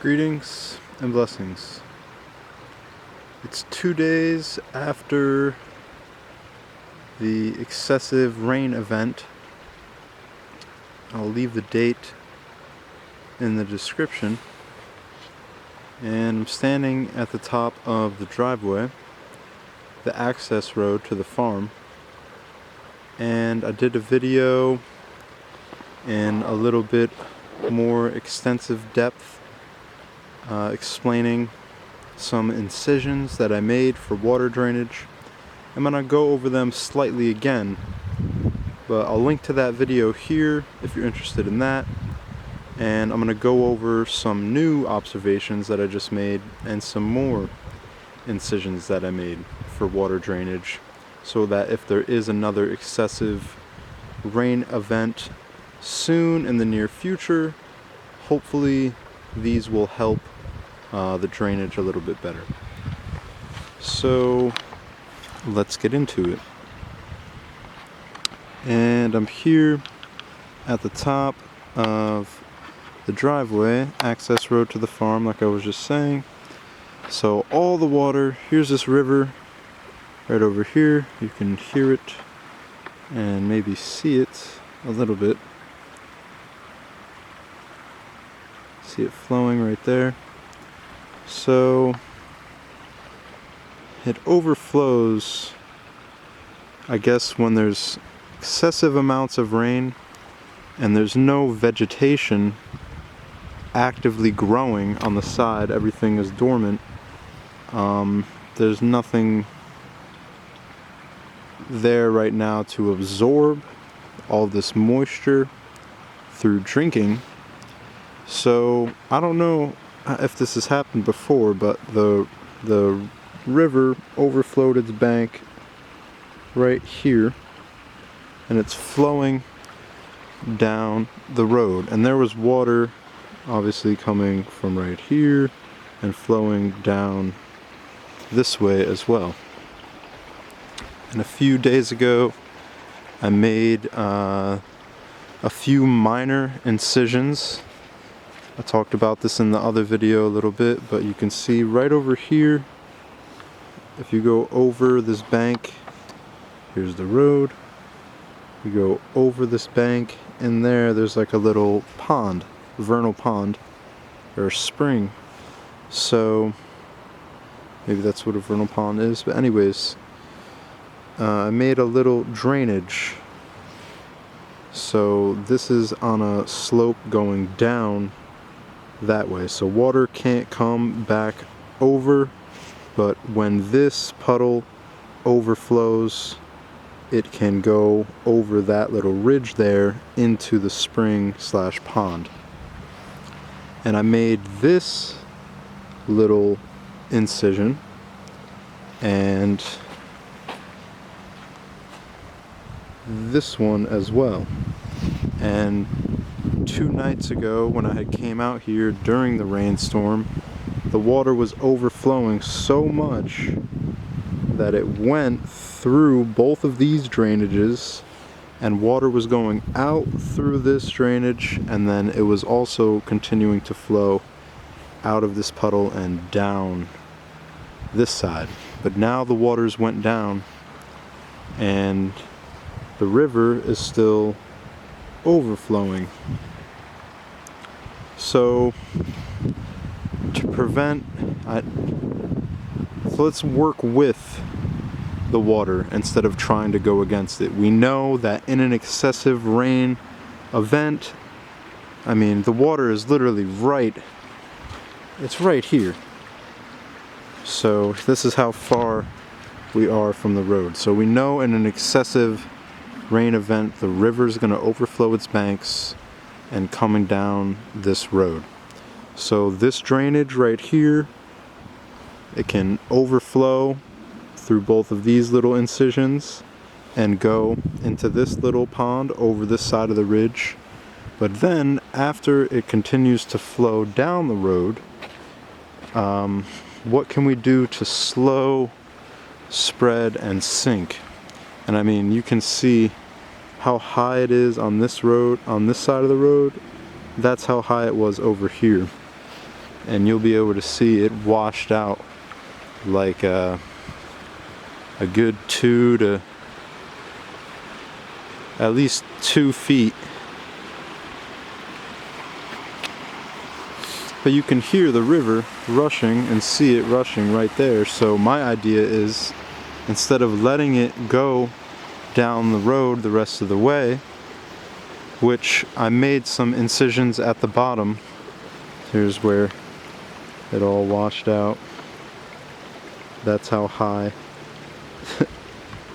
Greetings and blessings. It's 2 days after the excessive rain event. I'll leave the date in the description. And I'm standing at the top of the driveway, the access road to the farm. And I did a video in a little bit more extensive depth explaining some incisions that I made for water drainage. I'm going to go over them slightly again, but I'll link to that video here if you're interested in that. And I'm going to go over some new observations that I just made and some more incisions that I made for water drainage, so that if there is another excessive rain event soon in the near future, hopefully these will help the drainage a little bit better. So let's get into it. And I'm here at the top of the driveway, access road to the farm, like I was just saying. So all the water, here's this river right over here. You can hear it and maybe see it a little bit. See it flowing right there. So it overflows, I guess, when there's excessive amounts of rain and there's no vegetation actively growing on the side. Everything is dormant. There's nothing there right now to absorb all this moisture through drinking. So I don't know if this has happened before, but the river overflowed its bank right here, and it's flowing down the road. And there was water obviously coming from right here and flowing down this way as well. And a few days ago I made a few minor incisions. I talked about this in the other video a little bit, but you can see right over here, if you go over this bank, here's the road, you go over this bank, and there's like a little pond, vernal pond, or spring. So maybe that's what a vernal pond is, but anyways, I made a little drainage. So this is on a slope going down that way, so water can't come back over, but when this puddle overflows, it can go over that little ridge there into the spring slash pond. And I made this little incision and this one as well. And 2 nights ago, when I had came out here during the rainstorm, the water was overflowing so much that it went through both of these drainages, and water was going out through this drainage, and then it was also continuing to flow out of this puddle and down this side. But now the waters went down and the river is still overflowing. So to prevent, so let's work with the water instead of trying to go against it. We know that in an excessive rain event, I mean, the water is literally it's right here. So this is how far we are from the road. So we know in an excessive rain event, the river is going to overflow its banks and coming down this road. So this drainage right here, it can overflow through both of these little incisions and go into this little pond over this side of the ridge. But then after it continues to flow down the road, what can we do to slow spread and sink? And I mean, you can see how high it is on this road, on this side of the road. That's how high it was over here. and you'll be able to see it washed out like a good 2 to at least 2 feet. But you can hear the river rushing and see it rushing right there. So my idea is, instead of letting it go down the road the rest of the way, which I made some incisions at the bottom. Here's where it all washed out. That's how high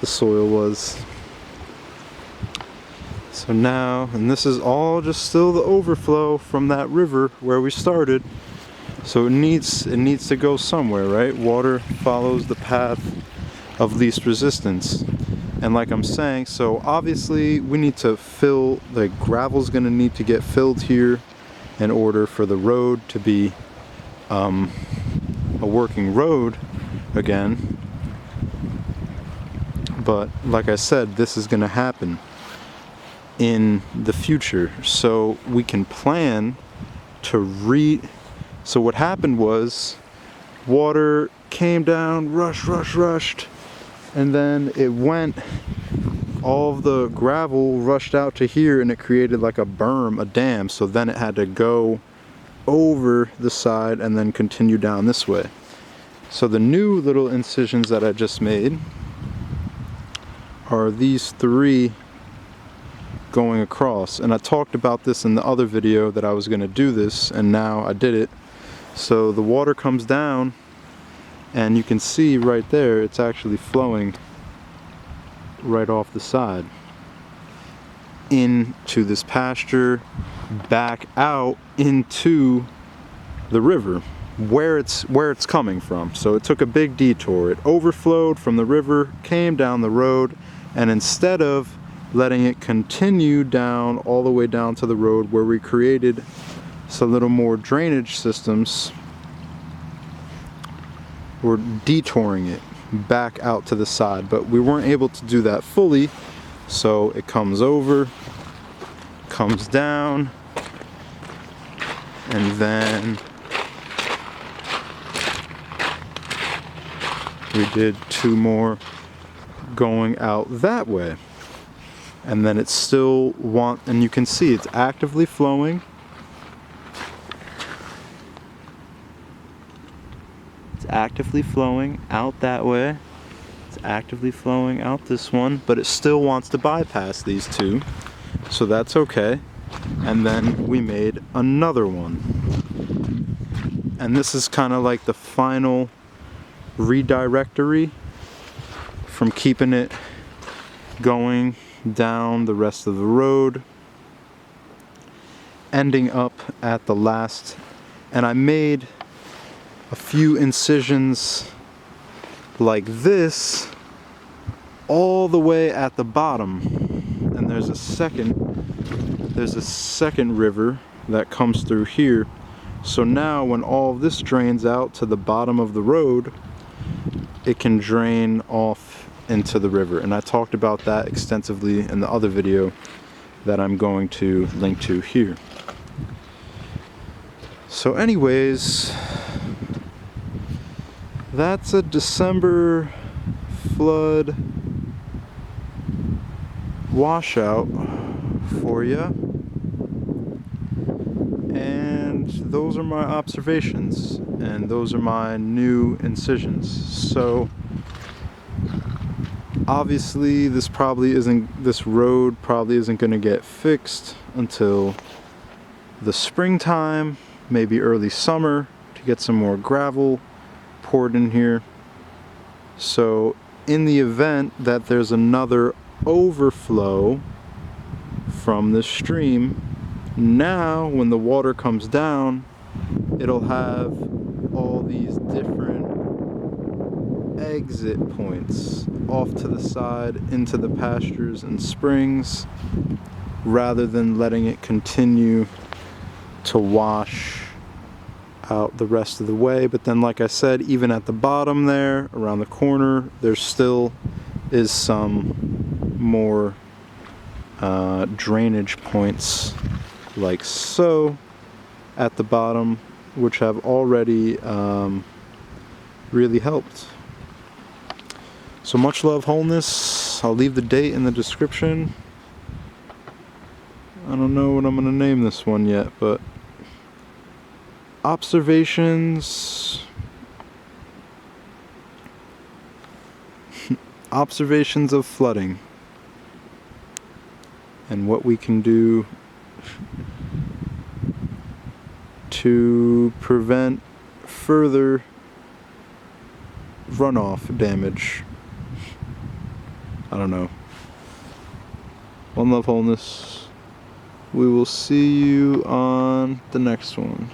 the soil was. So now, and this is all just still the overflow from that river where we started. So it needs to go somewhere, right? Water follows the path of least resistance. And like I'm saying, so obviously we need to fill, the gravel's gonna need to get filled here in order for the road to be a working road again. But like I said, this is gonna happen in the future, so we can plan to so what happened was, water came down, rushed, and then it went, all of the gravel rushed out to here, and it created like a berm, a dam. So then it had to go over the side and then continue down this way. So the new little incisions that I just made are these 3 going across, and I talked about this in the other video that I was going to do this, and now I did it. So the water comes down, and you can see right there it's actually flowing right off the side into this pasture, back out into the river where it's coming from. So it took a big detour. It overflowed from the river, came down the road, and instead of letting it continue down all the way down to the road where we created some little more drainage systems, we're detouring it back out to the side. But we weren't able to do that fully, so it comes over, comes down, and then we did 2 more going out that way. And then it's still and you can see it's actively flowing. It's actively flowing out that way. It's actively flowing out this one, but it still wants to bypass these 2. So that's okay. And then we made another one. And this is kind of like the final redirectory from keeping it going down the rest of the road, ending up at the last, and I made a few incisions like this all the way at the bottom, and there's a second river that comes through here. So now when all of this drains out to the bottom of the road, it can drain off into the river, and I talked about that extensively in the other video that I'm going to link to here. So anyways, that's a December flood washout for you, and those are my observations, and those are my new incisions. So obviously this road probably isn't going to get fixed until the springtime, maybe early summer, to get some more gravel poured in here. So in the event that there's another overflow from the stream, now when the water comes down, it'll have all these different exit points off to the side into the pastures and springs, rather than letting it continue to wash out the rest of the way. But then, like I said, even at the bottom there, around the corner, there still is some more drainage points, like so, at the bottom, which have already really helped. So much love, wholeness. I'll leave the date in the description. I don't know what I'm going to name this one yet, but observations of flooding and what we can do to prevent further runoff damage. I don't know. One love, wholeness. We will see you on the next one.